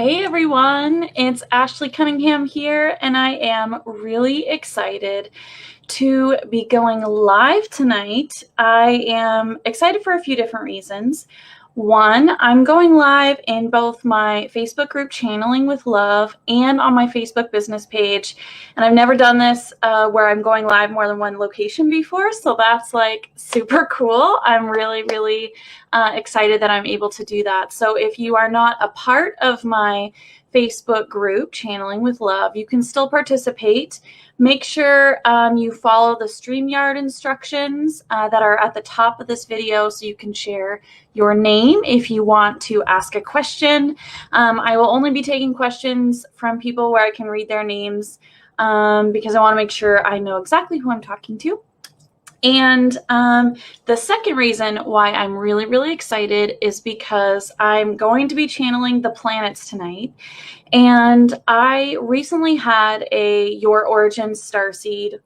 Hey everyone, it's Ashley Cunningham here, and I am really excited to be going live tonight. I am excited for a few different reasons. One, I'm going live in both my Facebook group Channeling with Love and on my Facebook business page. And I've never done this where I'm going live more than one location before. So that's like super cool. I'm really excited that I'm able to do that. So if you are not a part of my Facebook group Channeling with Love, you can still participate. Make sure you follow the StreamYard instructions that are at the top of this video so you can share your name if you want to ask a question. I will only be taking questions from people where I can read their names because I want to make sure I know exactly who I'm talking to. And the second reason why I'm really excited is because I'm going to be channeling the planets tonight. And I recently had a Your Origin Starseed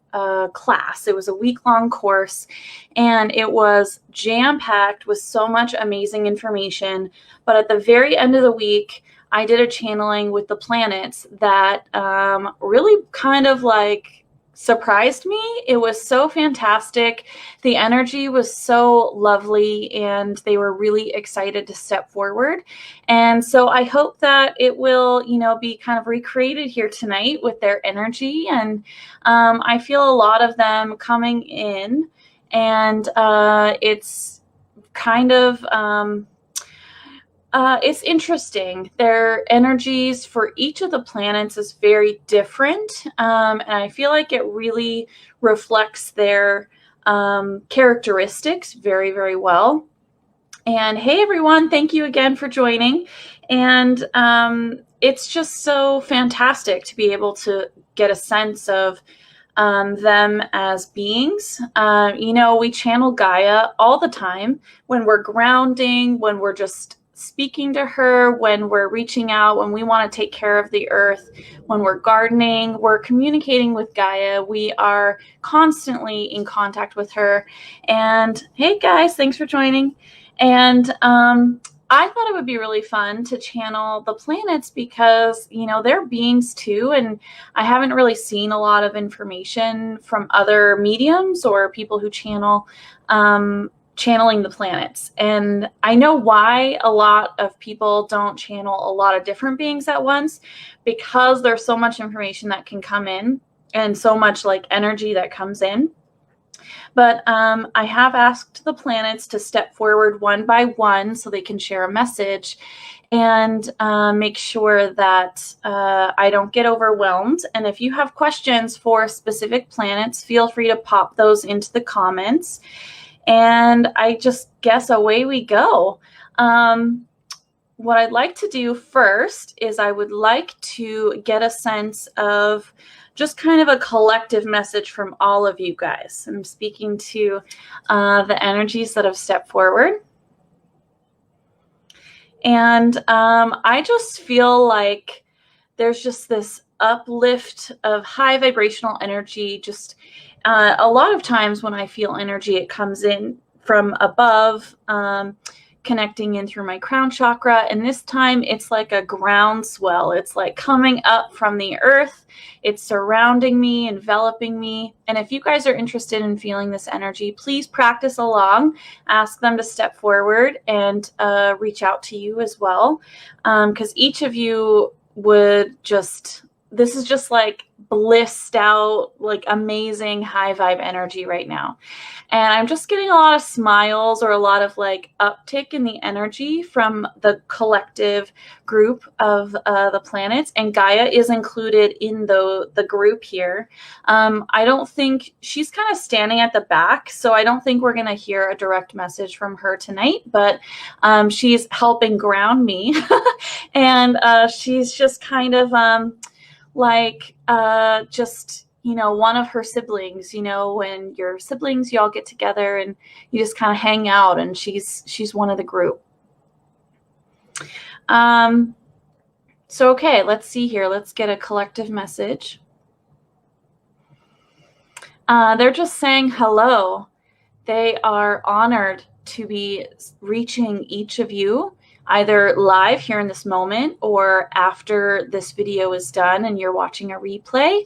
class. It was a week-long course, and it was jam-packed with so much amazing information. But at the very end of the week, I did a channeling with the planets that really kind of like surprised me. It was so fantastic. The energy was so lovely, and they were really excited to step forward. And so I hope that it will, be kind of recreated here tonight with their energy. And I feel a lot of them coming in, and it's kind of it's interesting. Their energies for each of the planets is very different, and I feel like it really reflects their characteristics very well. And hey everyone, thank you again for joining. And it's just so fantastic to be able to get a sense of them as beings. We channel Gaia all the time when we're grounding, when we're just speaking to her, when we're reaching out, when we want to take care of the earth, when we're gardening, we're communicating with Gaia. We are constantly in contact with her. And hey guys, thanks for joining. And I thought it would be really fun to channel the planets because, they're beings too. And I haven't really seen a lot of information from other mediums or people who channel channeling the planets. And I know why a lot of people don't channel a lot of different beings at once, because there's so much information that can come in and so much like energy that comes in. But I have asked the planets to step forward one by one so they can share a message and make sure that I don't get overwhelmed. And if you have questions for specific planets, feel free to pop those into the comments. And I just guess away we go. What I'd like to do first is I would like to get a sense of just kind of a collective message from all of you guys. I'm speaking to the energies that have stepped forward. And I just feel like there's just this uplift of high vibrational energy. Just a lot of times when I feel energy, it comes in from above, connecting in through my crown chakra. And this time it's like a groundswell. It's like coming up from the earth. It's surrounding me, enveloping me. And if you guys are interested in feeling this energy, please practice along. Ask them to step forward and reach out to you as well. Because each of you would this is just like blissed out, like amazing high vibe energy right now. And I'm just getting a lot of smiles or a lot of like uptick in the energy from the collective group of the planets. And Gaia is included in the group here. I don't think she's kind of standing at the back, so I don't think we're going to hear a direct message from her tonight, but she's helping ground me. And she's just kind of one of her siblings, when your siblings, you all get together and you just kind of hang out, and she's one of the group. So, okay, let's see here. Let's get a collective message. They're just saying hello. They are honored to be reaching each of you either live here in this moment or after this video is done and you're watching a replay.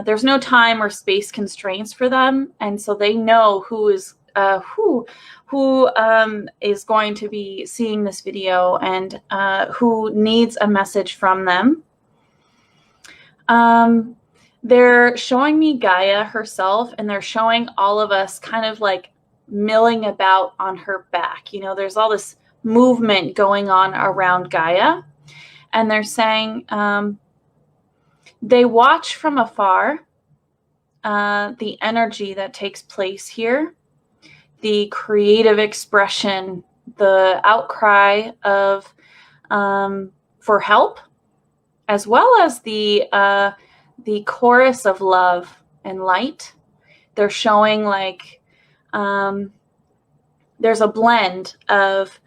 There's no time or space constraints for them, and so they know who is going to be seeing this video and who needs a message from them. They're showing me Gaia herself, and they're showing all of us kind of like milling about on her back. You know, there's all this movement going on around Gaia, and they're saying they watch from afar the energy that takes place here, the creative expression, the outcry of for help, as well as the chorus of love and light. They're showing like there's a blend of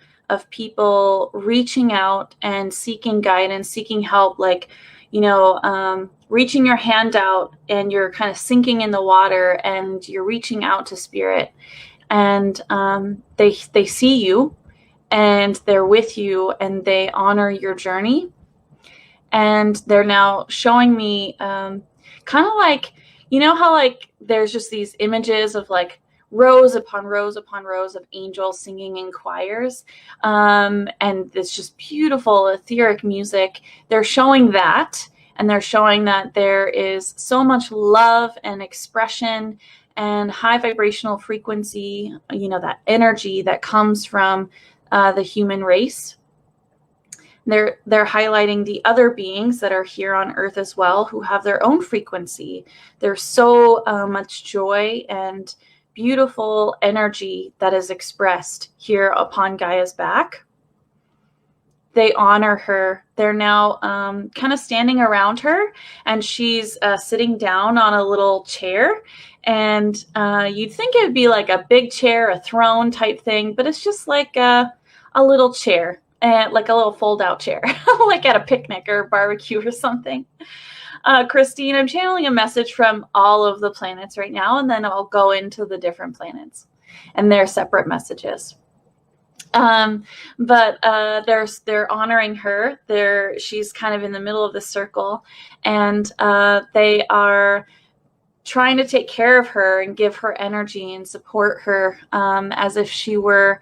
people reaching out and seeking guidance, seeking help, like, you know, reaching your hand out and you're kind of sinking in the water and you're reaching out to spirit, and they see you and they're with you and they honor your journey. And they're now showing me kind of like, you know how like there's just these images of like rows upon rows upon rows of angels singing in choirs, and it's just beautiful etheric music. They're showing that, and they're showing that there is so much love and expression and high vibrational frequency, you know, that energy that comes from the human race. They're highlighting the other beings that are here on Earth as well, who have their own frequency. There's so much joy and beautiful energy that is expressed here upon Gaia's back. They honor her. They're now kind of standing around her, and she's sitting down on a little chair. And you'd think it would be like a big chair, a throne type thing, but it's just like a little chair. And like a little fold-out chair, like at a picnic or barbecue or something. Christine, I'm channeling a message from all of the planets right now, and then I'll go into the different planets and their separate messages. But they're honoring her. She's kind of in the middle of the circle, and they are trying to take care of her and give her energy and support her as if she were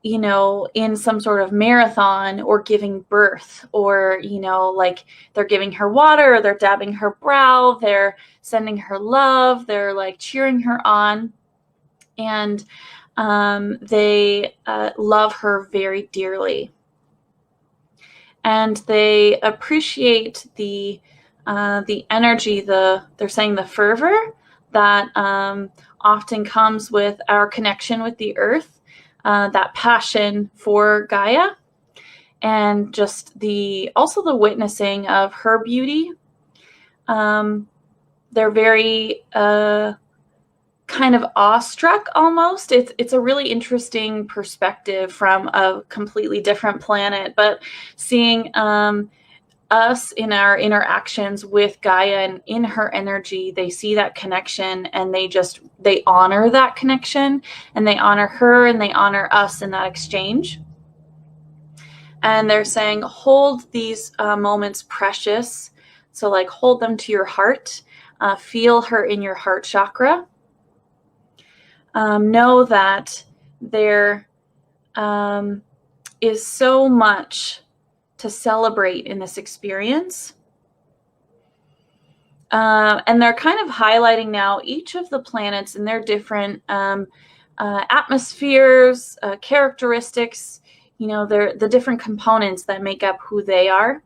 you know, in some sort of marathon or giving birth, or, you know, like they're giving her water, they're dabbing her brow, they're sending her love, they're like cheering her on. And they love her very dearly. And they appreciate the energy, they're saying the fervor that often comes with our connection with the earth. That passion for Gaia, and just also the witnessing of her beauty. They're very kind of awestruck almost. It's a really interesting perspective from a completely different planet, but seeing us in our interactions with Gaia and in her energy, they see that connection, and they honor that connection, and they honor her and they honor us in that exchange. And they're saying, hold these moments precious. So like hold them to your heart, feel her in your heart chakra. Know that there is so much to celebrate in this experience. And they're kind of highlighting now each of the planets and their different atmospheres, characteristics, you know, the different components that make up who they are.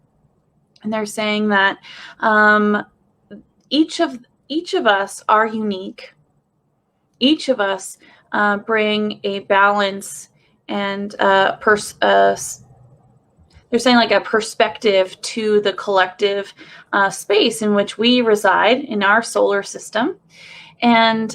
And they're saying that each of us are unique. Each of us bring a balance and they're saying like a perspective to the collective space in which we reside in our solar system. And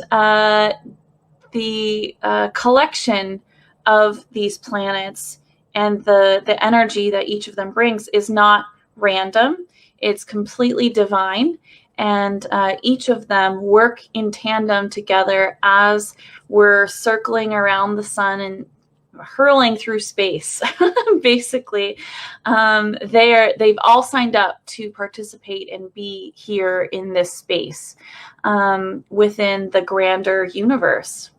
the collection of these planets and the energy that each of them brings is not random. It's completely divine. and each of them work in tandem together as we're circling around the sun and hurling through space. Basically, they've all signed up to participate and be here in this space within the grander universe.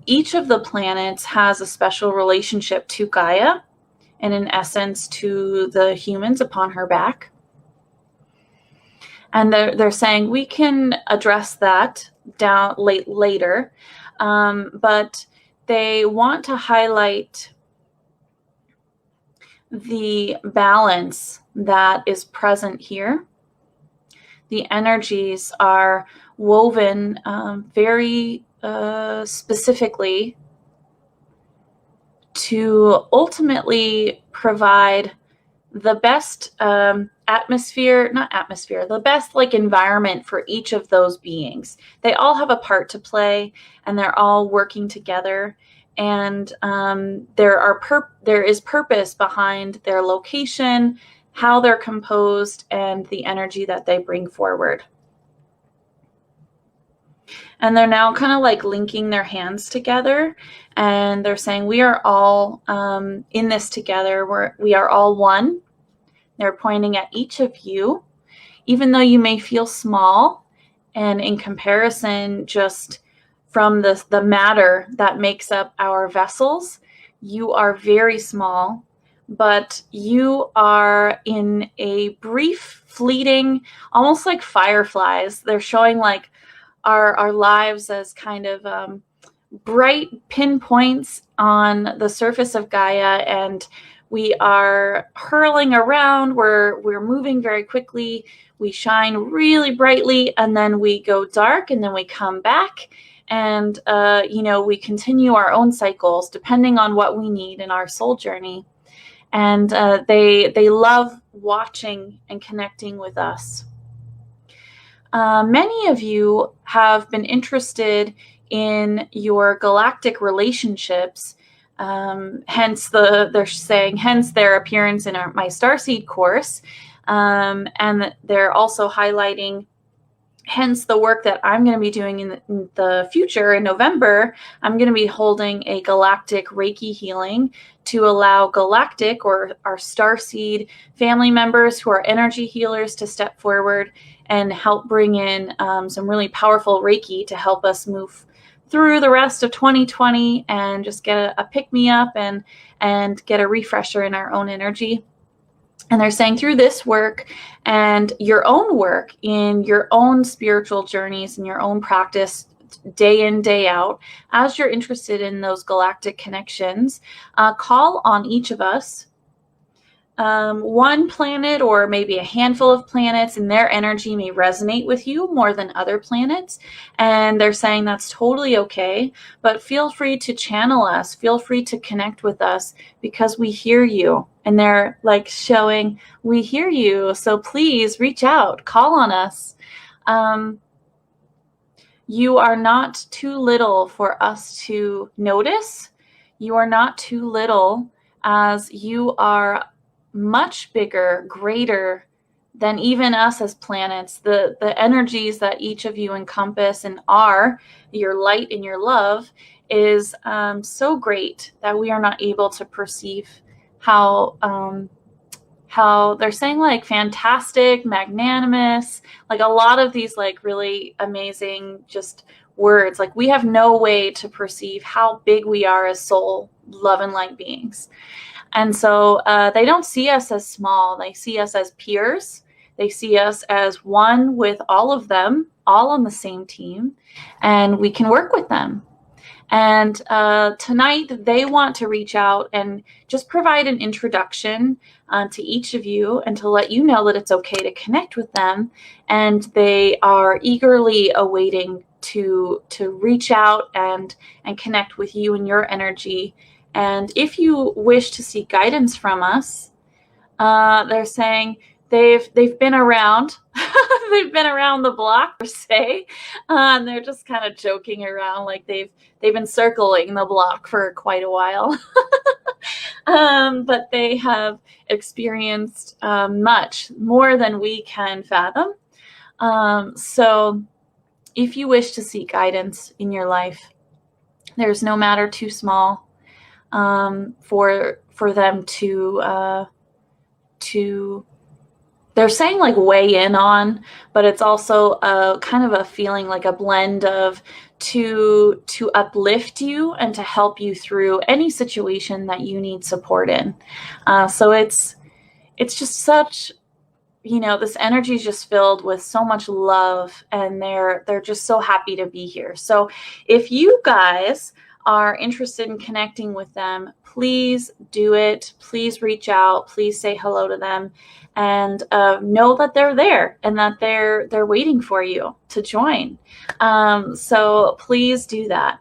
Each of the planets has a special relationship to Gaia, and in essence to the humans upon her back. And they're saying we can address that down later, but they want to highlight the balance that is present here. The energies are woven very specifically to ultimately provide the best the best environment for each of those beings. They all have a part to play, and they're all working together. And there is purpose behind their location, how they're composed, and the energy that they bring forward. And they're now kind of linking their hands together, and they're saying we are all in this together. We are all one. They're pointing at each of you, even though you may feel small, and in comparison, just from the matter that makes up our vessels, you are very small, but you are in a brief, fleeting, almost like fireflies. They're showing our lives as kind of bright pinpoints on the surface of Gaia, and we are hurling around. We're moving very quickly. We shine really brightly, and then we go dark, and then we come back, and we continue our own cycles depending on what we need in our soul journey. And they love watching and connecting with us. Many of you have been interested in your galactic relationships, hence their appearance in my Starseed course, and they're also highlighting, hence the work that I'm going to be doing in the future. In November, I'm going to be holding a galactic Reiki healing to allow galactic or our Starseed family members who are energy healers to step forward and help bring in some really powerful Reiki to help us move through the rest of 2020 and just get a pick-me-up and get a refresher in our own energy. And they're saying through this work and your own work in your own spiritual journeys and your own practice day in, day out, as you're interested in those galactic connections, call on each of us. One planet or maybe a handful of planets and their energy may resonate with you more than other planets. And they're saying that's totally okay, but feel free to channel us, feel free to connect with us because we hear you. And they're showing, we hear you. So please reach out, call on us. You are not too little for us to notice. You are not too little, as you are much bigger, greater than even us as planets. The energies that each of you encompass and are, your light and your love, is so great that we are not able to perceive how they're saying fantastic, magnanimous, a lot of these really amazing just words. We have no way to perceive how big we are as soul, love, and light beings. And so they don't see us as small. They see us as peers. They see us as one with all of them, all on the same team, and we can work with them. And tonight they want to reach out and just provide an introduction to each of you and to let you know that it's okay to connect with them. And they are eagerly awaiting to reach out and connect with you and your energy. And if you wish to seek guidance from us, they're saying they've been around. They've been around the block, per se, and they're just kind of joking around they've been circling the block for quite a while. but they have experienced much more than we can fathom. So if you wish to seek guidance in your life, there's no matter too small for them to they're saying like weigh in on, but it's also a kind of a feeling like a blend of to uplift you and to help you through any situation that you need support in. So it's just such, this energy is just filled with so much love, and they're just so happy to be here. So if you guys are interested in connecting with them, please do it. Please reach out. Please say hello to them, and know that they're there and that they're waiting for you to join. So please do that.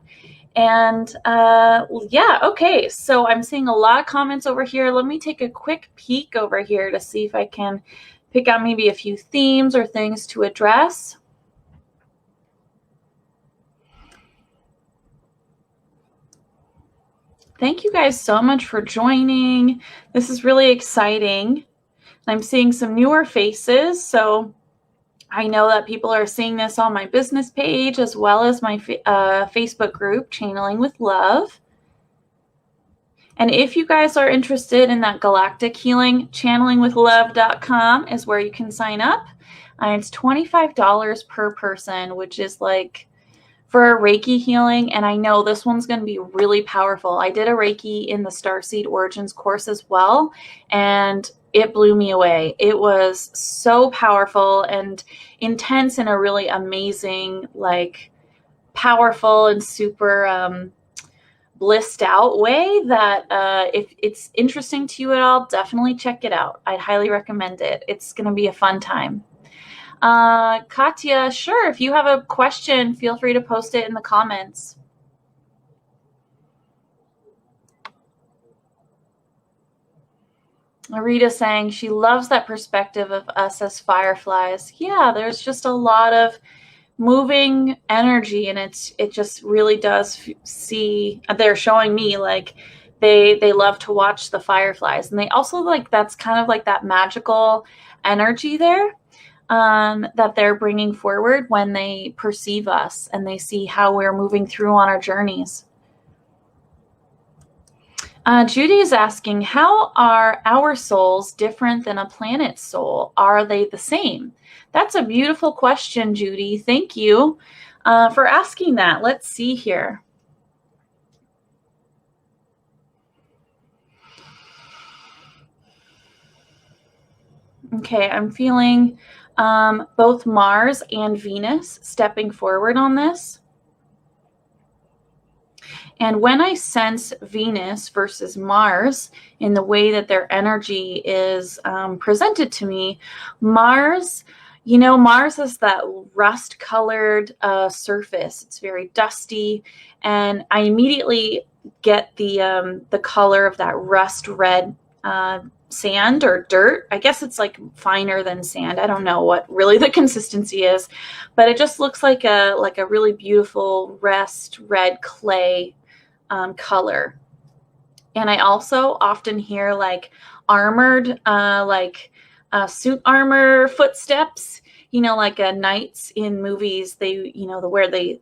And yeah, okay. So I'm seeing a lot of comments over here. Let me take a quick peek over here to see if I can pick out maybe a few themes or things to address. Thank you guys so much for joining. This is really exciting. I'm seeing some newer faces, so I know that people are seeing this on my business page as well as my Facebook group, Channeling with Love. And if you guys are interested in that galactic healing, channelingwithlove.com is where you can sign up. It's $25 per person, which is like for a Reiki healing. And I know this one's going to be really powerful. I did a Reiki in the Starseed Origins course as well, and it blew me away. It was so powerful and intense in a really amazing, like powerful and super blissed out way that if it's interesting to you at all, definitely check it out. I'd highly recommend it. It's going to be a fun time. Katya, sure, if you have a question, feel free to post it in the comments. Rita saying she loves that perspective of us as fireflies. Yeah, there's just a lot of moving energy, and it just really does see, they're showing me like they love to watch the fireflies, and they also like, that's kind of like that magical energy there that they're bringing forward when they perceive us and they see how we're moving through on our journeys. Judy is asking, how are our souls different than a planet's soul? Are they the same? That's a beautiful question, Judy. Thank you for asking that. Let's see here. Okay, I'm feeling both Mars and Venus stepping forward on this. And when I sense Venus versus Mars in the way that their energy is presented to me, Mars, Mars is that rust-colored surface. It's very dusty, and I immediately get the color of that rust red sand or dirt. I guess it's like finer than sand. I don't know what really the consistency is, but it just looks like a really beautiful rust red clay color. And I also often hear like armored, suit armor footsteps, like knights in movies, they, where they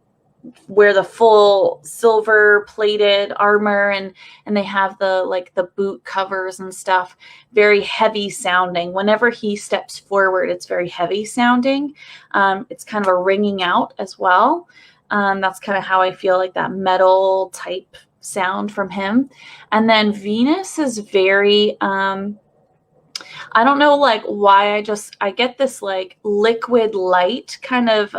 wear the full silver plated armor and they have the boot covers and stuff, very heavy sounding. Whenever he steps forward, it's very heavy sounding. It's kind of a ringing out as well. That's kind of how I feel, like that metal type sound from him. And then Venus is very, I don't know, like why I get this like liquid light kind of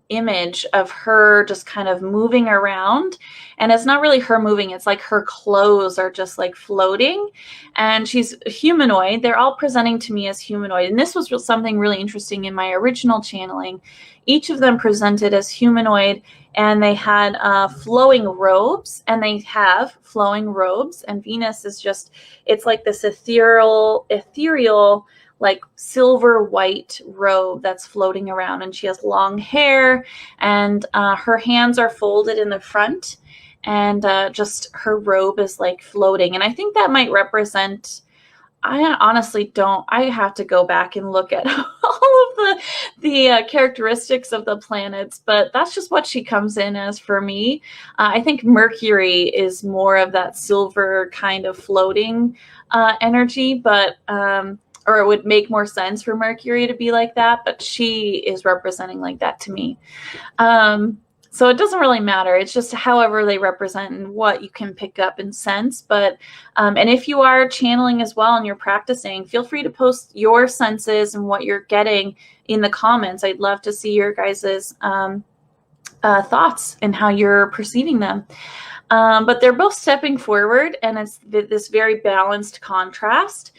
image of her just kind of moving around, and it's not really her moving, it's like her clothes are just like floating, and she's humanoid. They're all presenting to me as humanoid, and this was something really interesting in my original channeling. Each of them presented as humanoid, and they had flowing robes, and they have flowing robes, and Venus is just, it's like this ethereal like silver white robe that's floating around, and she has long hair, and her hands are folded in the front, and just her robe is like floating. And I think that might represent, I honestly don't, I have to go back and look at all of the characteristics of the planets, but that's just what she comes in as for me. I think Mercury is more of that silver kind of floating energy, but or it would make more sense for Mercury to be like that, but she is representing like that to me. So it doesn't really matter. It's just however they represent and what you can pick up and sense. But, and if you are channeling as well and you're practicing, feel free to post your senses and what you're getting in the comments. I'd love to see your guys's thoughts and how you're perceiving them. But they're both stepping forward, and it's this very balanced contrast.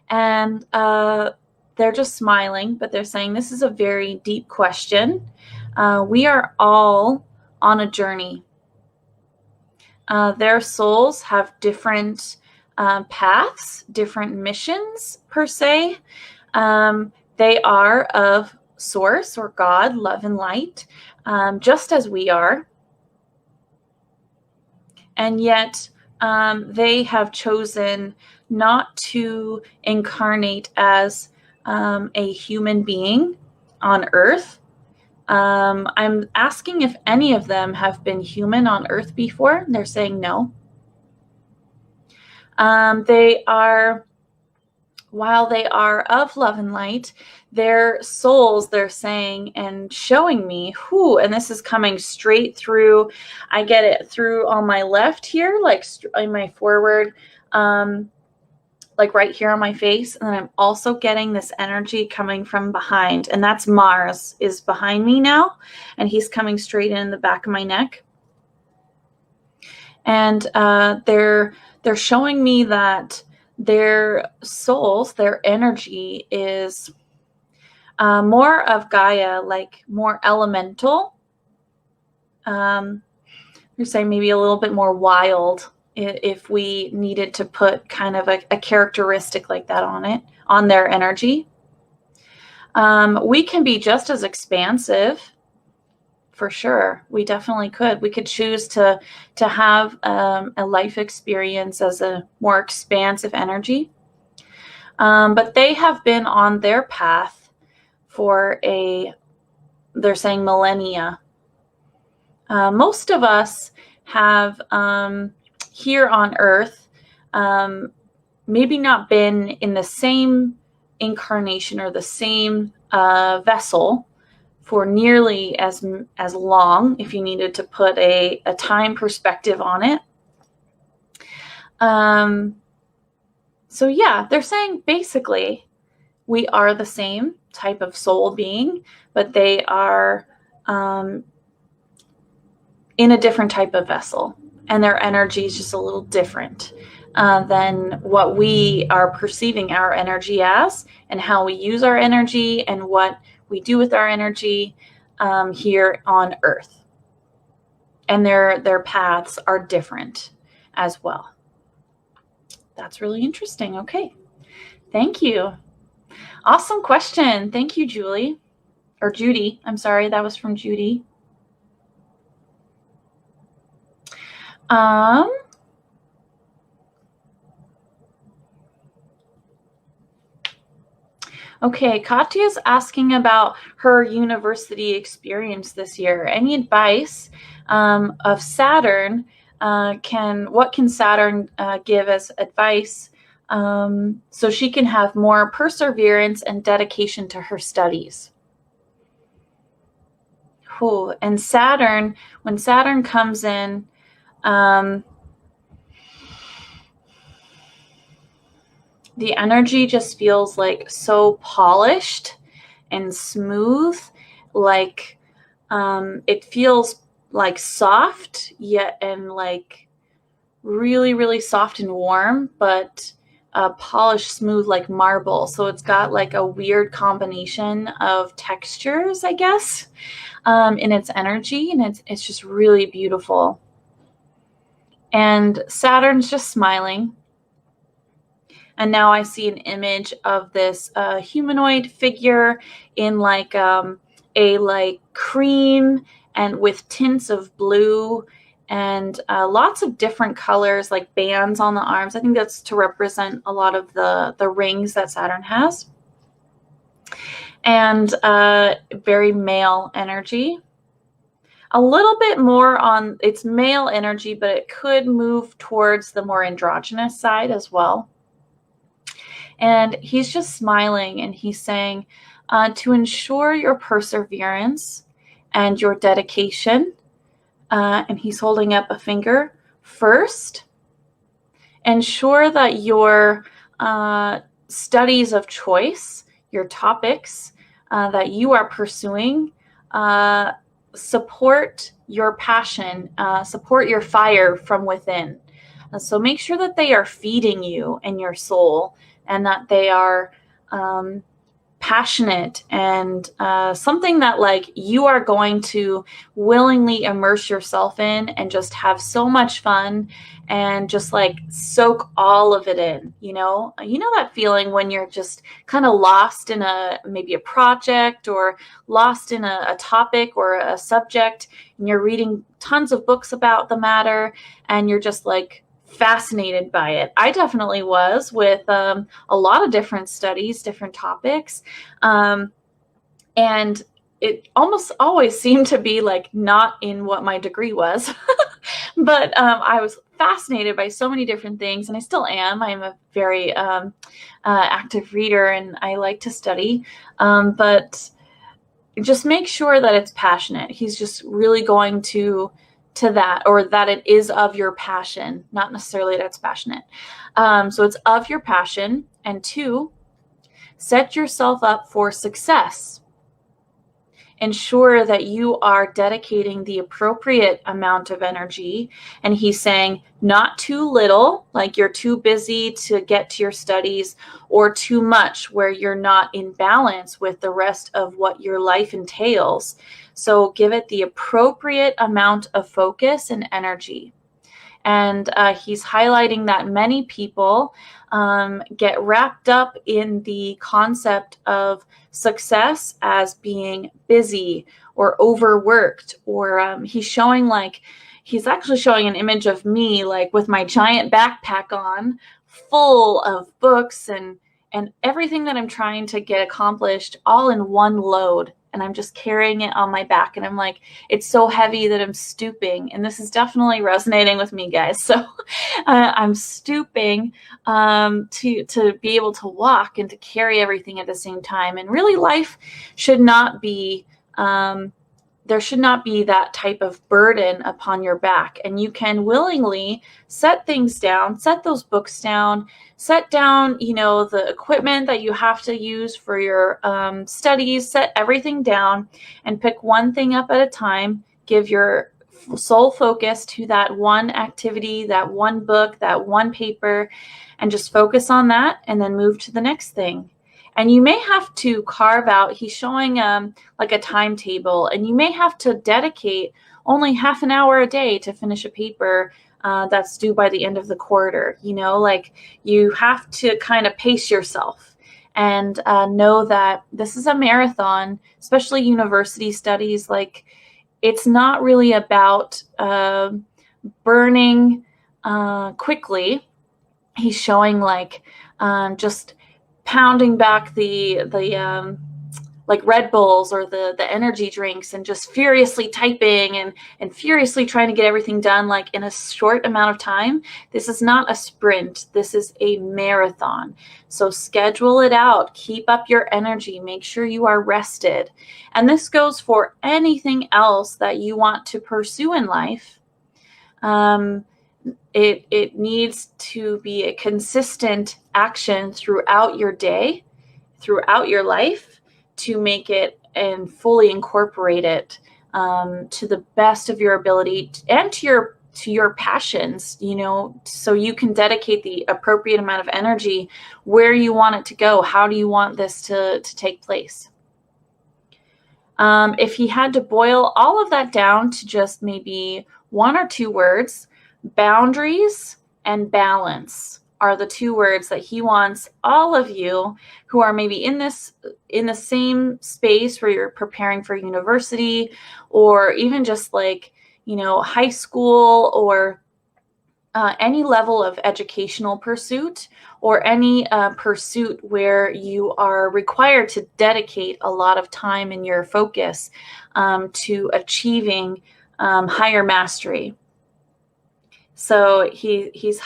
And they're just smiling, but they're saying this is a very deep question. We are all on a journey. Their souls have different paths, different missions per se. They are of source or God, love and light, just as we are. And yet they have chosen not to incarnate as a human being on Earth. I'm asking if any of them have been human on Earth before. They're saying no. They are, while they are of love and light, their souls, they're saying and showing me, and this is coming straight through. I get it through on my left here, like in my forward, like right here on my face. And then I'm also getting this energy coming from behind, and that's Mars is behind me now, and he's coming straight in the back of my neck. And they're showing me that their souls, their energy is more of Gaia, like more elemental. You're saying maybe a little bit more wild, if we needed to put kind of a characteristic like that on it, on their energy. We can be just as expansive, for sure. We definitely could. We could choose to have a life experience as a more expansive energy. But they have been on their path for they're saying millennia. Most of us have here on Earth, maybe not been in the same incarnation or the same vessel for nearly as long, if you needed to put a time perspective on it. So yeah, they're saying basically we are the same type of soul being, but they are in a different type of vessel. And their energy is just a little different than what we are perceiving our energy as, and how we use our energy and what we do with our energy here on Earth. And their paths are different as well. That's really interesting. Okay. Thank you. Awesome question. Thank you, Julie. Or Judy. I'm sorry, that was from Judy. Okay, Katya's asking about her university experience this year. Any advice of Saturn? What can Saturn give as advice so she can have more perseverance and dedication to her studies? And Saturn, when Saturn comes in, the energy just feels like so polished and smooth, like it feels like soft yet, and like really, really soft and warm, but polished, smooth like marble. So it's got like a weird combination of textures, I guess, in its energy, and it's just really beautiful. And Saturn's just smiling. And now I see an image of this humanoid figure in like a like cream and with tints of blue and lots of different colors, like bands on the arms. I think that's to represent a lot of the rings that Saturn has. And very male energy. A little bit more on its male energy, but it could move towards the more androgynous side as well. And he's just smiling, and he's saying, to ensure your perseverance and your dedication, and he's holding up a finger, first, ensure that your studies of choice, your topics that you are pursuing, support your passion, support your fire from within. So make sure that they are feeding you and your soul, and that they are passionate and something that like you are going to willingly immerse yourself in and just have so much fun and just like soak all of it in. You know that feeling when you're just kind of lost in maybe a project, or lost in a topic or a subject, and you're reading tons of books about the matter, and you're just like fascinated by it. I definitely was with a lot of different studies, different topics. And it almost always seemed to be like not in what my degree was. But I was fascinated by so many different things, and I still am. I'm a very active reader, and I like to study. But just make sure that it's passionate. He's just really going to that, or that it is of your passion, not necessarily that it's passionate. So it's of your passion. And 2, set yourself up for success. Ensure that you are dedicating the appropriate amount of energy. And he's saying not too little, like you're too busy to get to your studies, or too much where you're not in balance with the rest of what your life entails. So give it the appropriate amount of focus and energy. And he's highlighting that many people get wrapped up in the concept of success as being busy or overworked, or he's actually showing an image of me, like with my giant backpack on, full of books and everything that I'm trying to get accomplished all in one load. And I'm just carrying it on my back, and I'm like, it's so heavy that I'm stooping. And this is definitely resonating with me, guys. So I'm stooping to be able to walk and to carry everything at the same time. And really, life should not be, there should not be that type of burden upon your back. And you can willingly set things down, set those books down, set down, the equipment that you have to use for your studies, set everything down and pick one thing up at a time. Give your sole focus to that one activity, that one book, that one paper, and just focus on that, and then move to the next thing. And you may have to carve out, he's showing like a timetable, and you may have to dedicate only half an hour a day to finish a paper that's due by the end of the quarter. Like you have to kind of pace yourself and know that this is a marathon, especially university studies. Like it's not really about burning quickly. He's showing like just pounding back the like Red Bulls or the energy drinks, and just furiously typing and furiously trying to get everything done like in a short amount of time. This is not a sprint. This is a marathon. So schedule it out. Keep up your energy. Make sure you are rested. And this goes for anything else that you want to pursue in life. It needs to be a consistent action throughout your day, throughout your life, to make it and fully incorporate it to the best of your ability and to your passions, so you can dedicate the appropriate amount of energy where you want it to go. How do you want this to take place? If he had to boil all of that down to just maybe 1 or 2 words, boundaries and balance are the 2 words that he wants all of you who are maybe in the same space where you're preparing for university, or even just like, high school or any level of educational pursuit, or any pursuit where you are required to dedicate a lot of time in your focus to achieving higher mastery. So he's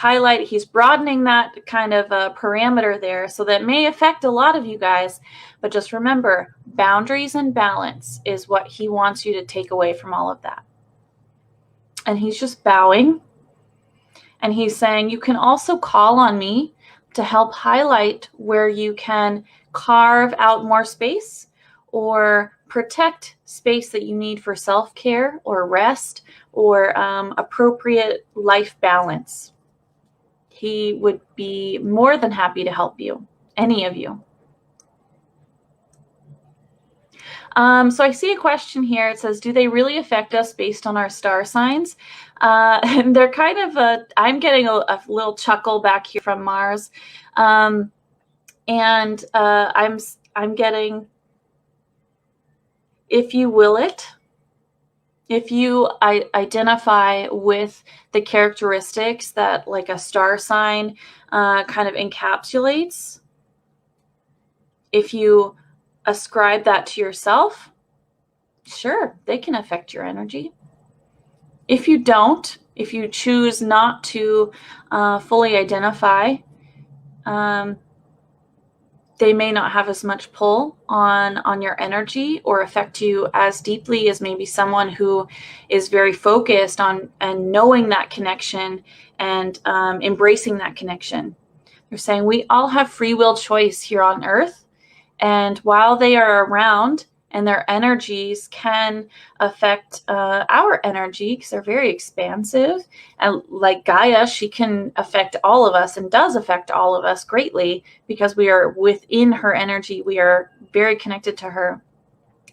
broadening that kind of parameter there, so that may affect a lot of you guys. But just remember, boundaries and balance is what he wants you to take away from all of that. And he's just bowing. And he's saying, you can also call on me to help highlight where you can carve out more space or protect space that you need for self-care or rest or appropriate life balance. He would be more than happy to help you, any of you. So I see a question here. It says, do they really affect us based on our star signs? And they're kind of I'm getting a little chuckle back here from Mars. I'm getting, if you will it, if you identify with the characteristics that like a star sign kind of encapsulates, if you ascribe that to yourself, sure, they can affect your energy. If you don't, if you choose not to fully identify, they may not have as much pull on your energy or affect you as deeply as maybe someone who is very focused on and knowing that connection and embracing that connection. They're saying we all have free will choice here on Earth. And while they are around and their energies can affect our energy, because they're very expansive, and like Gaia, she can affect all of us and does affect all of us greatly because we are within her energy. We are very connected to her.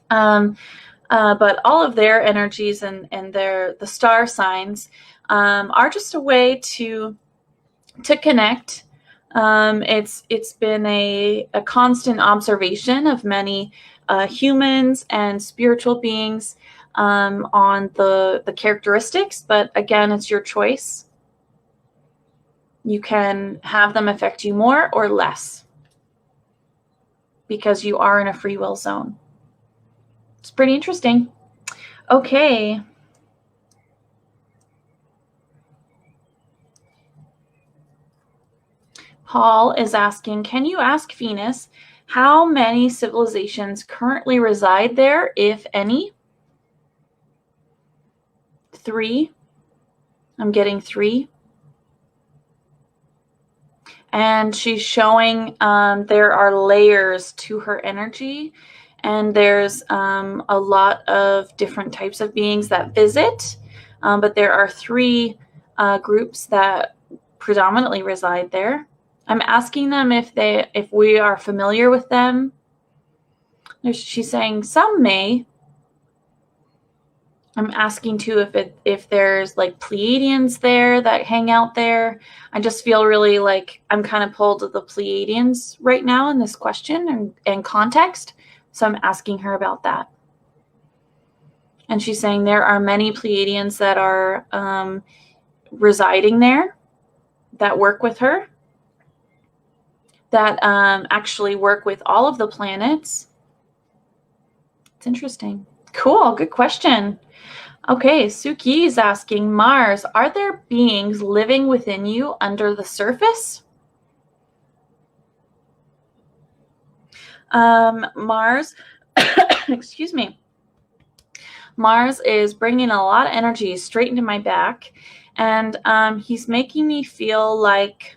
But all of their energies and the star signs are just a way to connect. It's been a constant observation of many humans and spiritual beings on the characteristics, but again, it's your choice. You can have them affect you more or less because you are in a free will zone. It's pretty interesting. Okay. Paul is asking, can you ask Venus how many civilizations currently reside there, if any? 3. I'm getting 3. And she's showing there are layers to her energy, and there's a lot of different types of beings that visit, but there are 3 groups that predominantly reside there. I'm asking them if we are familiar with them. She's saying some may. I'm asking too if there's like Pleiadians there that hang out there. I just feel really like I'm kind of pulled to the Pleiadians right now in this question and context. So I'm asking her about that. And she's saying there are many Pleiadians that are residing there that work with her, that actually work with all of the planets. It's interesting. Cool. Good question. Okay. Suki is asking, Mars, are there beings living within you under the surface? Mars, excuse me. Mars is bringing a lot of energy straight into my back, and he's making me feel like,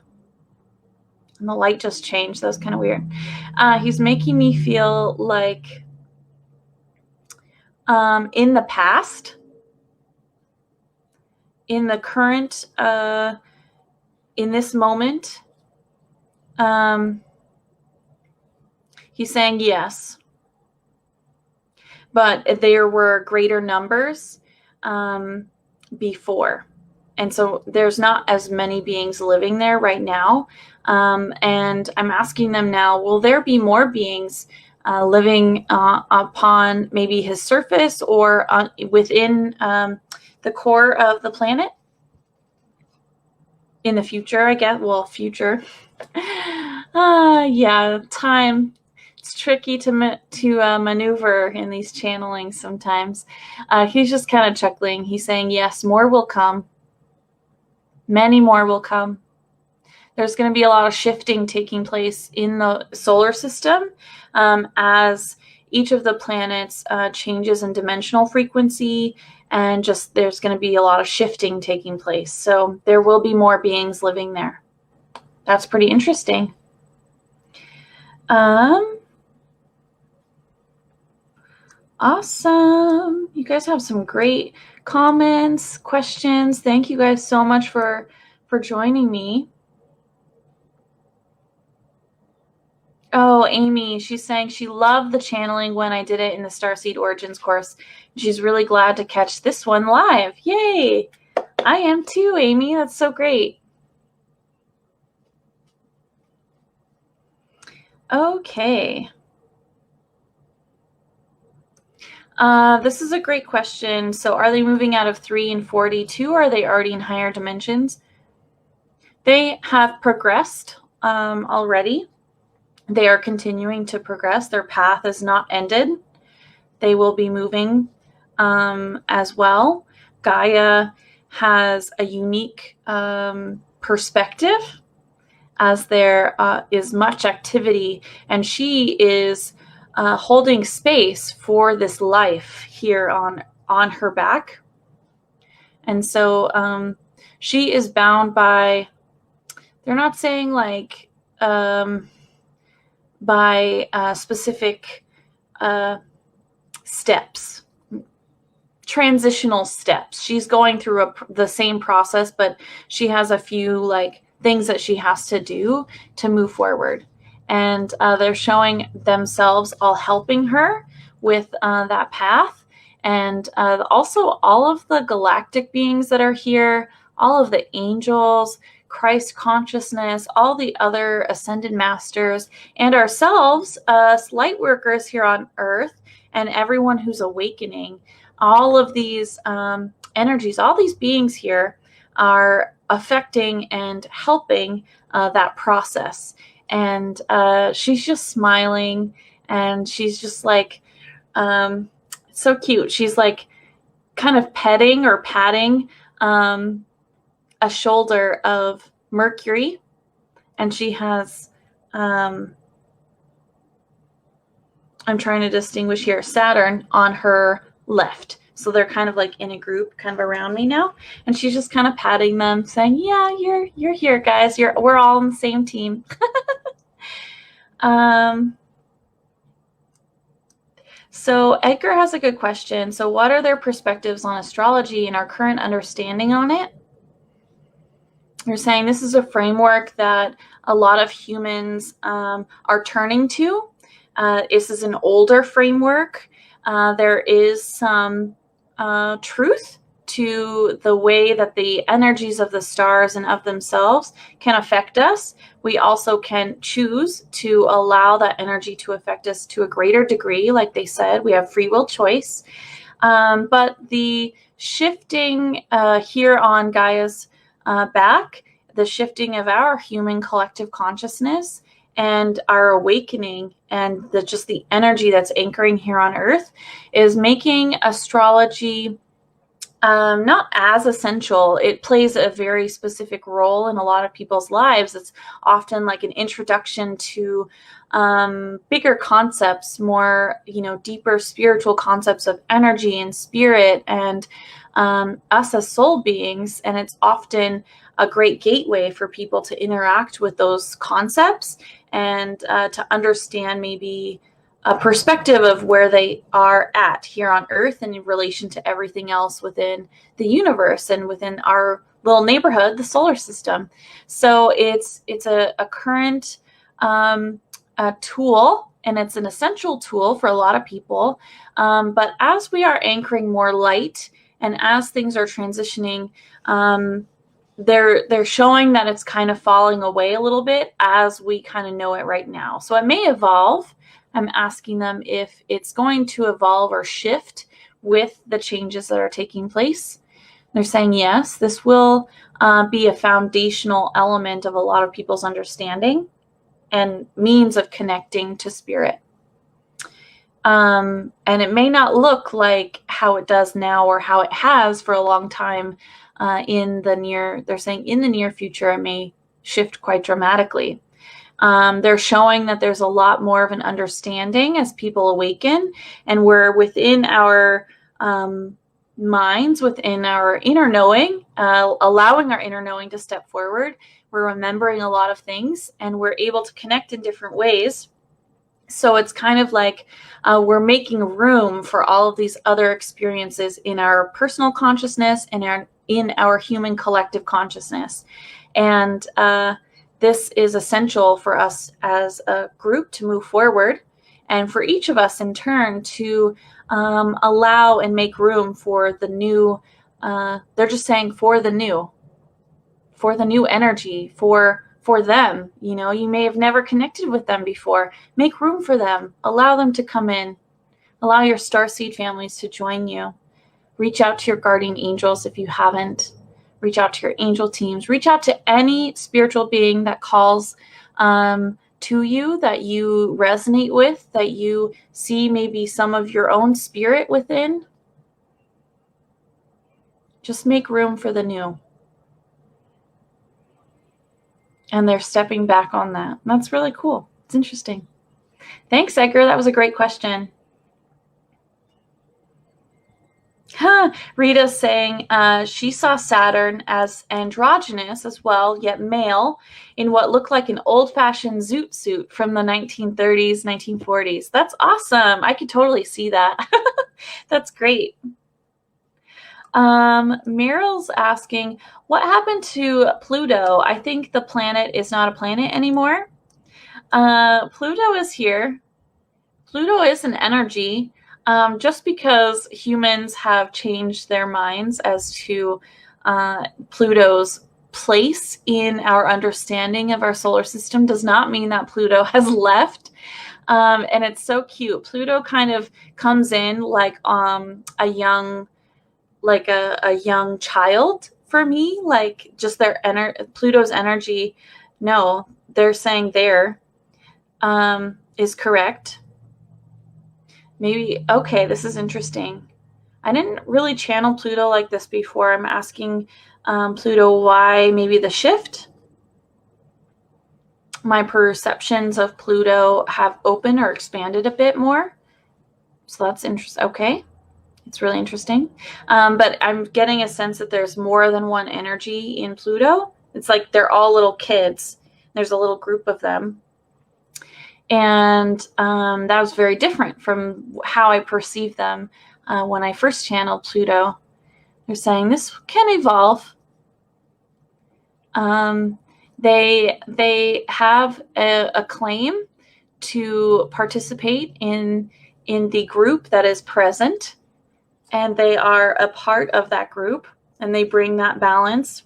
and the light just changed. That was kind of weird. He's making me feel like in the past, in the current, in this moment, he's saying yes. But there were greater numbers before. And so there's not as many beings living there right now. And I'm asking them now, will there be more beings living upon maybe his surface or within the core of the planet in the future, I guess. Well, future. Yeah, time. It's tricky to maneuver in these channelings sometimes. He's just kind of chuckling. He's saying, yes, more will come. Many more will come. There's going to be a lot of shifting taking place in the solar system as each of the planets changes in dimensional frequency, and just there's going to be a lot of shifting taking place. So there will be more beings living there. That's pretty interesting. Awesome. You guys have some great comments, questions. Thank you guys so much for joining me. Oh, Amy, she's saying she loved the channeling when I did it in the Starseed Origins course. She's really glad to catch this one live. Yay! I am too, Amy. That's so great. Okay. This is a great question. So are they moving out of 3 and 42, or are they already in higher dimensions? They have progressed already. They are continuing to progress. Their path is not ended. They will be moving as well. Gaia has a unique perspective as there is much activity, and she is holding space for this life here on her back. And so she is bound by, they're not saying like by specific steps, transitional steps. She's going through the same process, but she has a few like things that she has to do to move forward. And they're showing themselves all helping her with that path. And also all of the galactic beings that are here, all of the angels, Christ consciousness, all the other ascended masters, and ourselves, us light workers here on Earth, and everyone who's awakening, all of these energies, all these beings here are affecting and helping that process. And she's just smiling, and she's just like, so cute. She's like kind of petting or patting a shoulder of Mercury, and she has, I'm trying to distinguish here, Saturn on her left. So they're kind of like in a group kind of around me now. And she's just kind of patting them, saying, yeah, you're here, guys. We're all on the same team. So Edgar has a good question. So what are their perspectives on astrology and our current understanding on it? You're saying this is a framework that a lot of humans are turning to. This is an older framework. There is some truth to the way that the energies of the stars and of themselves can affect us. We also can choose to allow that energy to affect us to a greater degree. Like they said, we have free will choice. But the shifting here on Gaia's back, the shifting of our human collective consciousness and our awakening and just the energy that's anchoring here on Earth is making astrology not as essential. It plays a very specific role in a lot of people's lives. It's often like an introduction to bigger concepts, more, deeper spiritual concepts of energy and spirit and us as soul beings. And it's often a great gateway for people to interact with those concepts and to understand maybe a perspective of where they are at here on Earth in relation to everything else within the universe and within our little neighborhood, the solar system. So it's a current tool, and it's an essential tool for a lot of people. But as we are anchoring more light and as things are transitioning, they're showing that it's kind of falling away a little bit as we kind of know it right now. So it may evolve. I'm asking them if it's going to evolve or shift with the changes that are taking place. They're saying, yes, this will be a foundational element of a lot of people's understanding and means of connecting to spirit. And it may not look like how it does now or how it has for a long time they're saying in the near future, it may shift quite dramatically. They're showing that there's a lot more of an understanding as people awaken, and we're within our minds, within our inner knowing, allowing our inner knowing to step forward. We're remembering a lot of things, and we're able to connect in different ways. So it's kind of like we're making room for all of these other experiences in our personal consciousness and in our human collective consciousness. And this is essential for us as a group to move forward, and for each of us in turn to allow and make room for the new. They're just saying for the new energy, for them. You know, you may have never connected with them before. Make room for them. Allow them to come in. Allow your starseed families to join you. Reach out to your guardian angels if you haven't. Reach out to your angel teams. Reach out to any spiritual being that calls to you, that you resonate with, that you see maybe some of your own spirit within. Just make room for the new. And they're stepping back on that. That's really cool. It's interesting. Thanks, Edgar. That was a great question. Rita's saying she saw Saturn as androgynous as well, yet male, in what looked like an old-fashioned zoot suit from the 1930s, 1940s. That's awesome. I could totally see that. That's great. Meryl's asking, what happened to Pluto? I think the planet is not a planet anymore. Pluto is here. Pluto is an energy. Just because humans have changed their minds as to Pluto's place in our understanding of our solar system does not mean that Pluto has left. And it's so cute. Pluto kind of comes in like a young child for me, like just Pluto's energy. No, they're saying there is correct. Maybe, okay, this is interesting. I didn't really channel Pluto like this before. I'm asking Pluto why maybe the shift. My perceptions of Pluto have opened or expanded a bit more. So that's interesting. Okay. It's really interesting. But I'm getting a sense that there's more than one energy in Pluto. It's like they're all little kids. There's a little group of them. And that was very different from how I perceived them when I first channeled Pluto. They're saying this can evolve. They have a claim to participate in the group that is present, and they are a part of that group, and they bring that balance.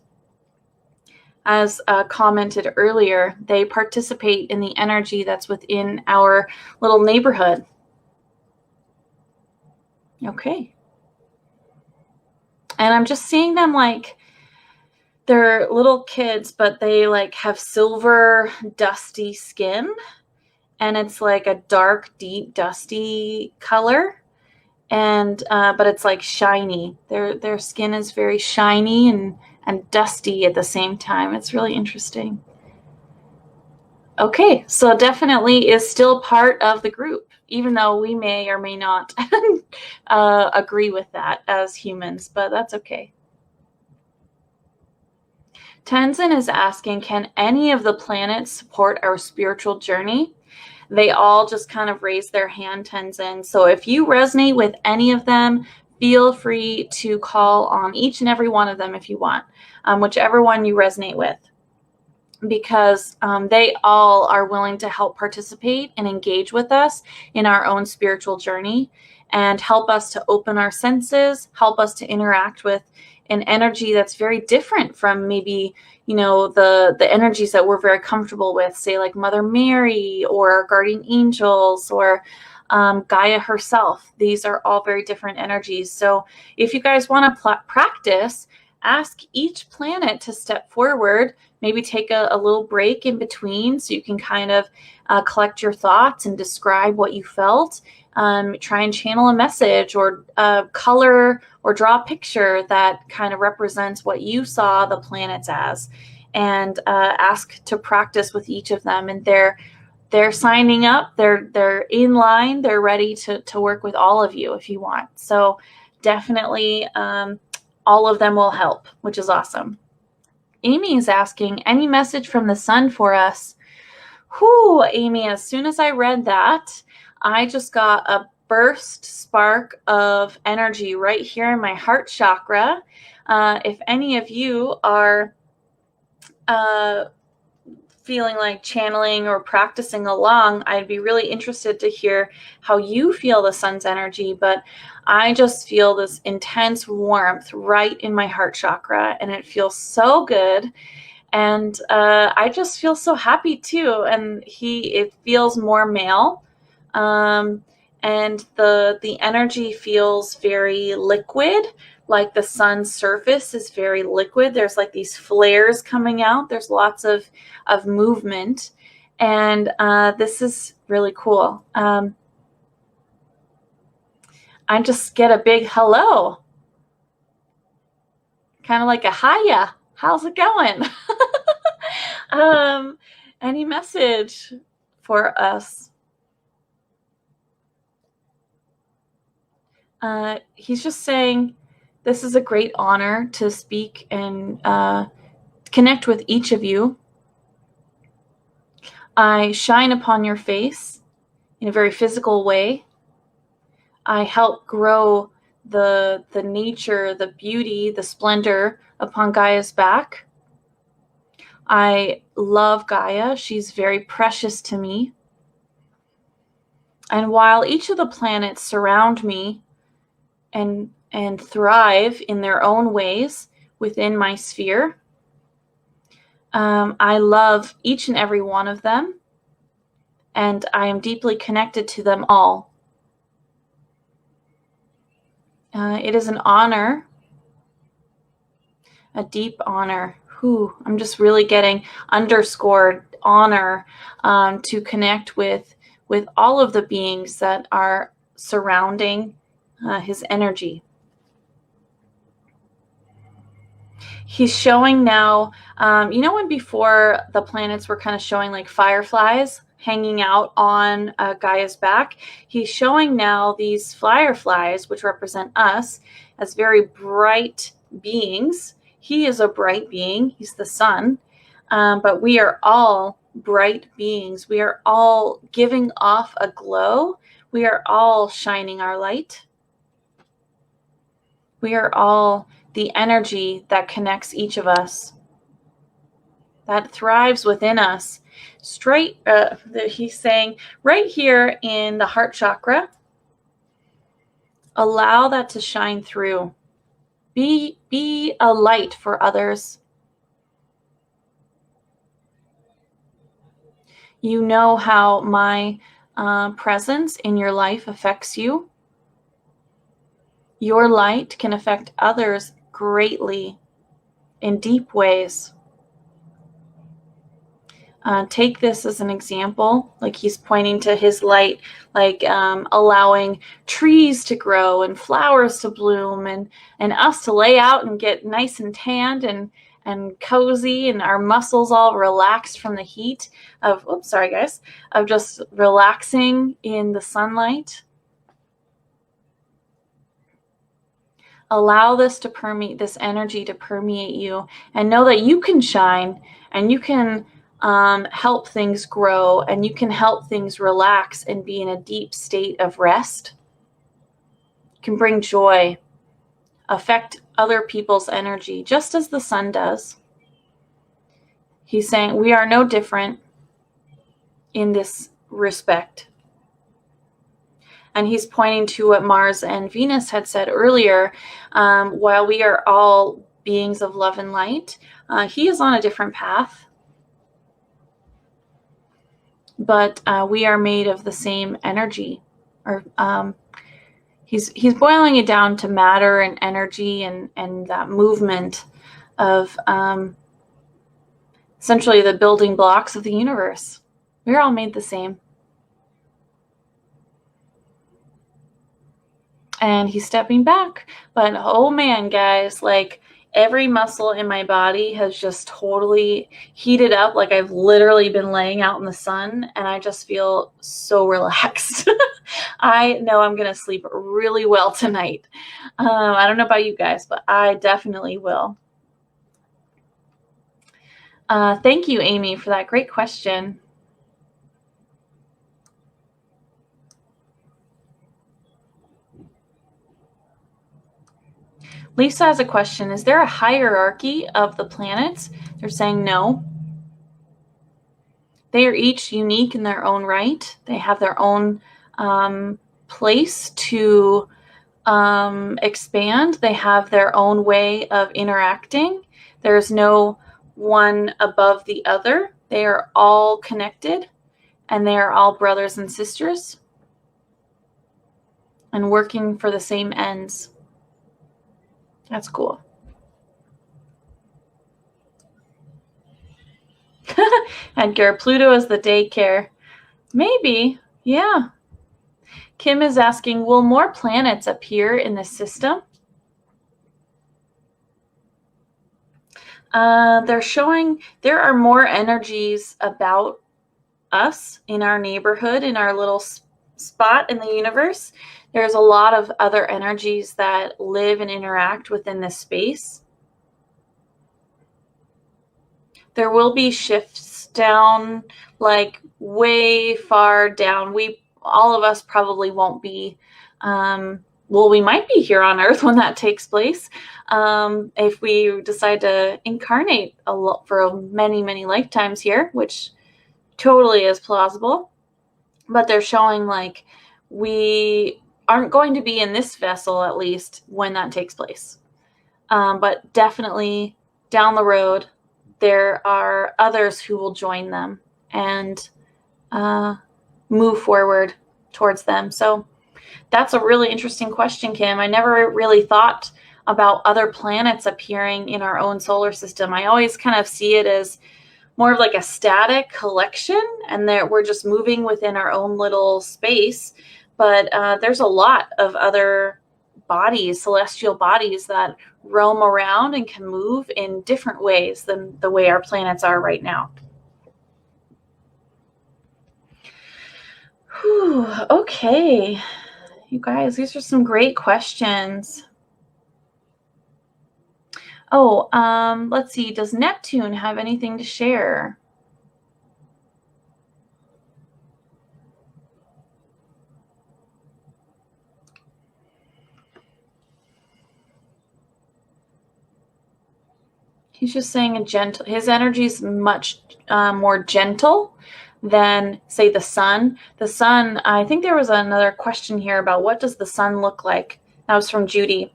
As commented earlier, they participate in the energy that's within our little neighborhood. Okay. And I'm just seeing them like they're little kids, but they like have silver, dusty skin. And it's like a dark, deep, dusty color. And but it's like shiny. Their skin is very shiny and dusty at the same time. It's really interesting. Okay, so definitely is still part of the group, even though we may or may not agree with that as humans, but that's okay. Tenzin is asking, can any of the planets support our spiritual journey? They all just kind of raise their hand, Tenzin. So if you resonate with any of them, feel free to call on each and every one of them if you want, whichever one you resonate with, because they all are willing to help participate and engage with us in our own spiritual journey and help us to open our senses, help us to interact with an energy that's very different from maybe, you know, the energies that we're very comfortable with, say like Mother Mary or our guardian angels or Gaia herself. These are all very different energies. So if you guys want to practice, ask each planet to step forward, maybe take a little break in between so you can kind of collect your thoughts and describe what you felt. Try and channel a message or color or draw a picture that kind of represents what you saw the planets as, and ask to practice with each of them. And they're signing up, they're in line, they're ready to work with all of you if you want. So definitely all of them will help, which is awesome. Amy is asking, any message from the sun for us? Whew, Amy, as soon as I read that, I just got a burst spark of energy right here in my heart chakra. If any of you are feeling like channeling or practicing along, I'd be really interested to hear how you feel the sun's energy. But I just feel this intense warmth right in my heart chakra, and it feels so good. And I just feel so happy too. And it feels more male. And the energy feels very liquid, like the sun's surface is very liquid. There's like these flares coming out. There's lots of movement. And this is really cool. I just get a big hello. Kind of like a hiya. How's it going? Any message for us? He's just saying, this is a great honor to speak and connect with each of you. I shine upon your face in a very physical way. I help grow the nature, the beauty, the splendor upon Gaia's back. I love Gaia. She's very precious to me. And while each of the planets surround me and thrive in their own ways within my sphere, I love each and every one of them, and I am deeply connected to them all. It is an honor, a deep honor. I'm just really getting underscored honor to connect with all of the beings that are surrounding his energy. He's showing now, when before the planets were kind of showing like fireflies hanging out on Gaia's back, he's showing now these fireflies, which represent us, as very bright beings. He is a bright being. He's the sun. But we are all bright beings. We are all giving off a glow. We are all shining our light. We are all the energy that connects each of us, that thrives within us. He's saying right here in the heart chakra, allow that to shine through. Be a light for others. You know how my presence in your life affects you. Your light can affect others greatly in deep ways. Take this as an example, like he's pointing to his light, like allowing trees to grow and flowers to bloom and us to lay out and get nice and tanned and cozy and our muscles all relaxed from the heat of just relaxing in the sunlight. Allow this to permeate, this energy to permeate you, and know that you can shine and you can help things grow and you can help things relax and be in a deep state of rest. You can bring joy, affect other people's energy, just as the sun does. He's saying we are no different in this respect. And he's pointing to what Mars and Venus had said earlier. While we are all beings of love and light, he is on a different path. But we are made of the same energy, or he's boiling it down to matter and energy and that movement of essentially the building blocks of the universe. We're all made the same. And he's stepping back. But oh man, guys, like every muscle in my body has just totally heated up. Like I've literally been laying out in the sun and I just feel so relaxed. I know I'm going to sleep really well tonight. I don't know about you guys, but I definitely will. Thank you, Amy, for that great question. Lisa has a question. Is there a hierarchy of the planets? They're saying no. They are each unique in their own right. They have their own place to expand. They have their own way of interacting. There's no one above the other. They are all connected, and they are all brothers and sisters and working for the same ends. That's cool. Edgar, Pluto is the daycare. Maybe, yeah. Kim is asking, will more planets appear in the system? They're showing there are more energies about us in our neighborhood, in our little spot in the universe. There's a lot of other energies that live and interact within this space. There will be shifts down, like way far down. All of us probably won't be, well, we might be here on Earth when that takes place. If we decide to incarnate for many, many lifetimes here, which totally is plausible. But they're showing like we aren't going to be in this vessel, at least when that takes place. But definitely down the road, there are others who will join them and move forward towards them. So that's a really interesting question, Kim. I never really thought about other planets appearing in our own solar system. I always kind of see it as more of like a static collection, and that we're just moving within our own little space. But there's a lot of other bodies, celestial bodies, that roam around and can move in different ways than the way our planets are right now. Whew, okay, you guys, these are some great questions. Oh, let's see. Does Neptune have anything to share? He's just saying his energy is much more gentle than, say, the sun. The sun, I think there was another question here about what does the sun look like? That was from Judy.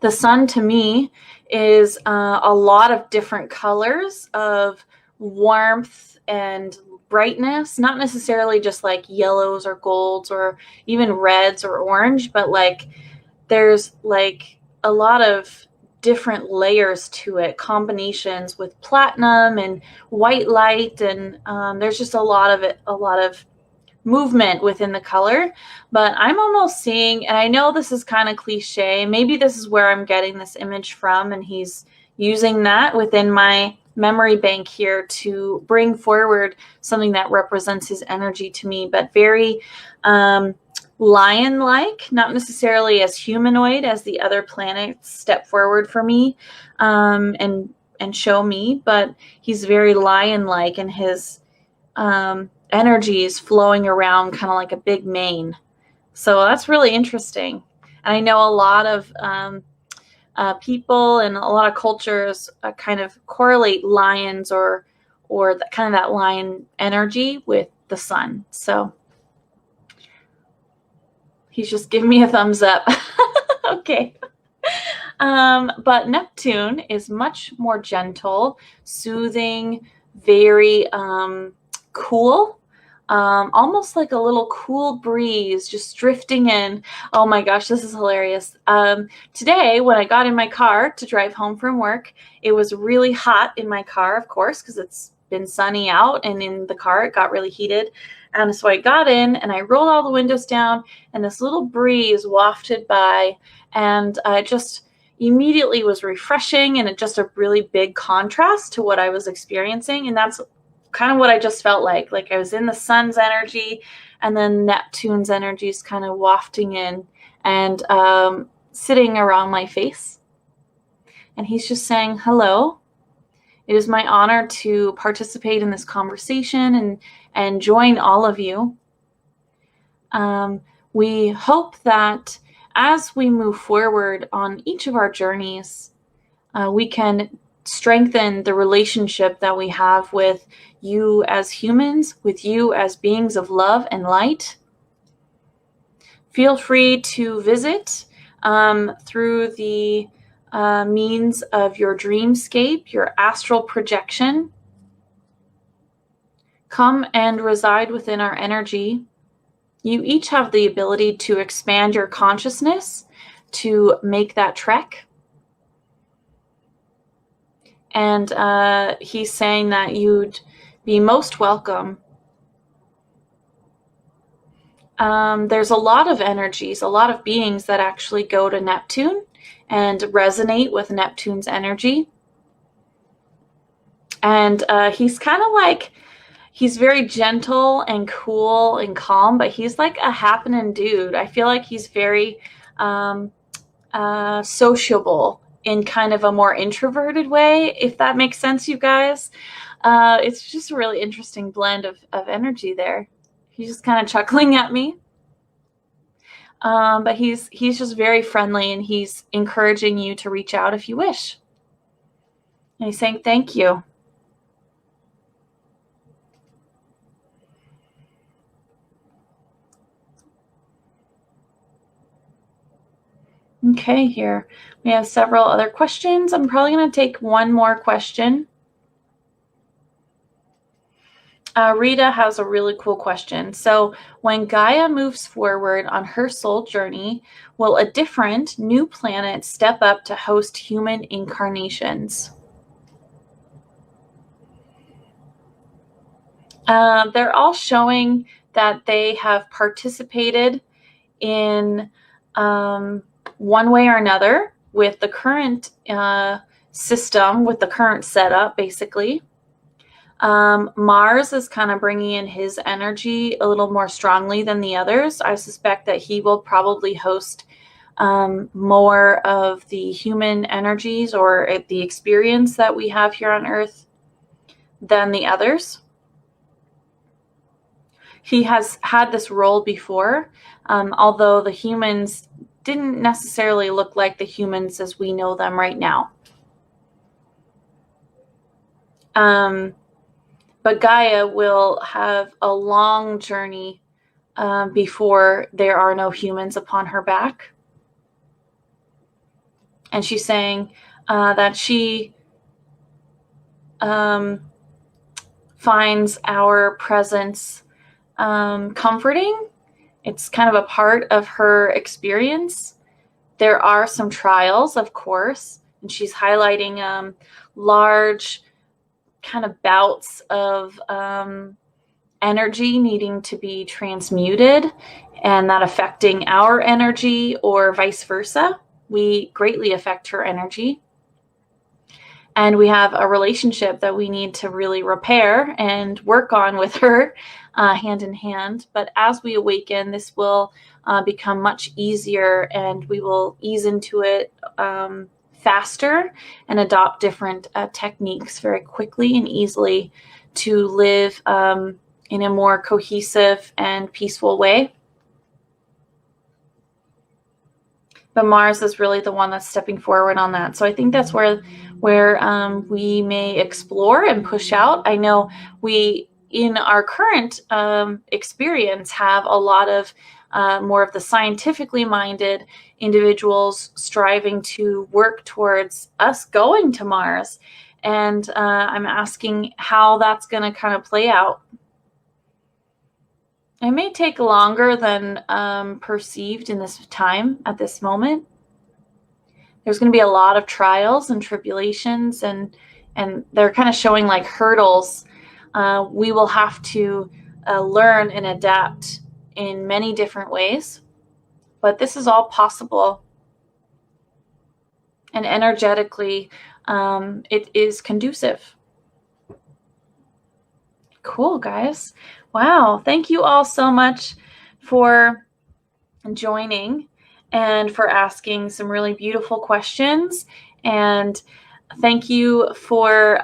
The sun to me is a lot of different colors of warmth and brightness, not necessarily just like yellows or golds or even reds or orange, but like there's like a lot of different layers to it, combinations with platinum and white light, and there's just a lot of movement within the color. But I'm almost seeing, and I know this is kind of cliche, maybe this is where I'm getting this image from, and he's using that within my memory bank here to bring forward something that represents his energy to me, but very lion-like, not necessarily as humanoid as the other planets step forward for me and show me, but he's very lion-like, and his energy is flowing around kind of like a big mane. So that's really interesting. And I know a lot of people and a lot of cultures kind of correlate lions or kind of that lion energy with the sun. So he's just giving me a thumbs up. Okay. But Neptune is much more gentle, soothing, very cool. almost like a little cool breeze just drifting in. Oh my gosh, this is hilarious. Today, when I got in my car to drive home from work, it was really hot in my car, of course, because it's been sunny out, and in the car it got really heated. And so I got in and I rolled all the windows down, and this little breeze wafted by, and it just immediately was refreshing, and it just a really big contrast to what I was experiencing. And that's kind of what I just felt like I was in the sun's energy, and then Neptune's energy is kind of wafting in and sitting around my face. And he's just saying, hello. It is my honor to participate in this conversation and join all of you. We hope that as we move forward on each of our journeys, we can strengthen the relationship that we have with you as humans, with you as beings of love and light. Feel free to visit through the means of your dreamscape, your astral projection. Come and reside within our energy. You each have the ability to expand your consciousness to make that trek. And he's saying that you'd be most welcome. There's a lot of energies, a lot of beings that actually go to Neptune and resonate with Neptune's energy. And he's kind of like, he's very gentle and cool and calm, but he's like a happening dude. I feel like he's very sociable in kind of a more introverted way, if that makes sense, you guys. It's just a really interesting blend of energy there. He's just kind of chuckling at me. But he's just very friendly, and he's encouraging you to reach out if you wish. And he's saying thank you. Okay, here we have several other questions. I'm probably going to take one more question. Rita has a really cool question. So when Gaia moves forward on her soul journey, will a different new planet step up to host human incarnations? They're all showing that they have participated in one way or another with the current system, with the current setup, basically. Mars is kind of bringing in his energy a little more strongly than the others. I suspect that he will probably host more of the human energies or the experience that we have here on Earth than the others. He has had this role before, although the humans didn't necessarily look like the humans as we know them right now. But Gaia will have a long journey before there are no humans upon her back. And she's saying that she finds our presence comforting. It's kind of a part of her experience. There are some trials, of course, and she's highlighting large kind of bouts of energy needing to be transmuted, and that affecting our energy or vice versa. We greatly affect her energy. And we have a relationship that we need to really repair and work on with her hand in hand. But as we awaken, this will become much easier, and we will ease into it faster and adopt different techniques very quickly and easily to live in a more cohesive and peaceful way. But Mars is really the one that's stepping forward on that. So I think that's where we may explore and push out. I know we, in our current experience, have a lot of more of the scientifically minded individuals striving to work towards us going to Mars. And I'm asking how that's going to kind of play out. It may take longer than perceived in this time at this moment. There's going to be a lot of trials and tribulations, and they're kind of showing like hurdles. We will have to learn and adapt in many different ways, but this is all possible. And energetically, it is conducive. Cool, guys. Wow. Thank you all so much for joining and for asking some really beautiful questions. And thank you for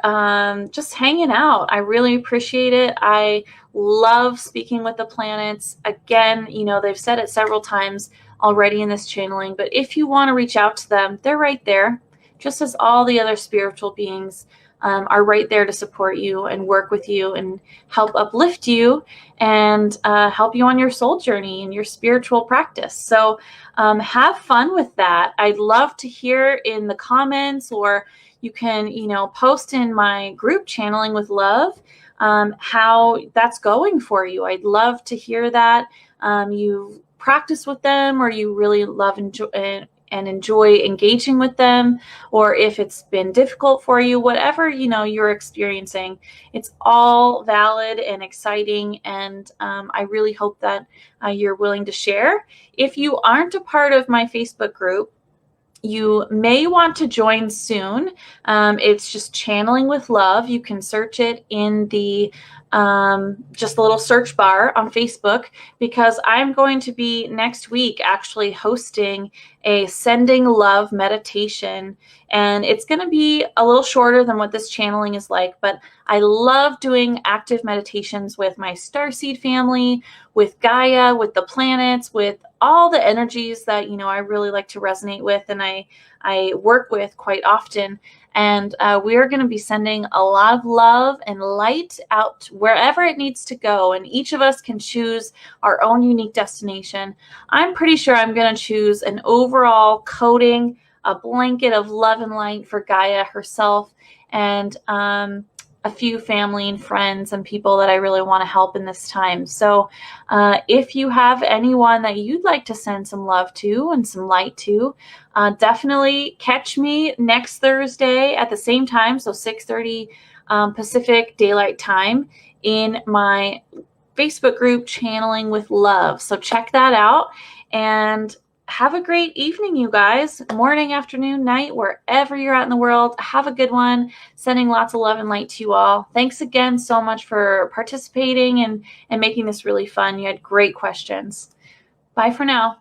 just hanging out. I really appreciate it. I love speaking with the planets. Again, you know, they've said it several times already in this channeling, but if you want to reach out to them, they're right there, just as all the other spiritual beings are right there to support you and work with you and help uplift you and help you on your soul journey and your spiritual practice. So have fun with that. I'd love to hear in the comments, or you can, you know, post in my group Channeling with Love how that's going for you. I'd love to hear that. You practice with them, or you really love and enjoy engaging with them, or if it's been difficult for you, whatever, you know, you're experiencing, it's all valid and exciting. And I really hope that you're willing to share. If you aren't a part of my Facebook group, you may want to join soon. It's just Channeling with Love. You can search it in the just a little search bar on Facebook, because I'm going to be next week actually hosting a sending love meditation, and it's going to be a little shorter than what this channeling is like, but I love doing active meditations with my starseed family, with Gaia, with the planets, with all the energies that, you know, I really like to resonate with and I work with quite often. And we are going to be sending a lot of love and light out wherever it needs to go. And each of us can choose our own unique destination. I'm pretty sure I'm going to choose an overall coating, a blanket of love and light for Gaia herself, and a few family and friends and people that I really want to help in this time. So if you have anyone that you'd like to send some love to and some light to, definitely catch me next Thursday at the same time, so 6:30 Pacific Daylight Time, in my Facebook group Channeling with Love. So check that out, and have a great evening, you guys. Morning, afternoon, night, wherever you're at in the world. Have a good one. Sending lots of love and light to you all. Thanks again so much for participating and making this really fun. You had great questions. Bye for now.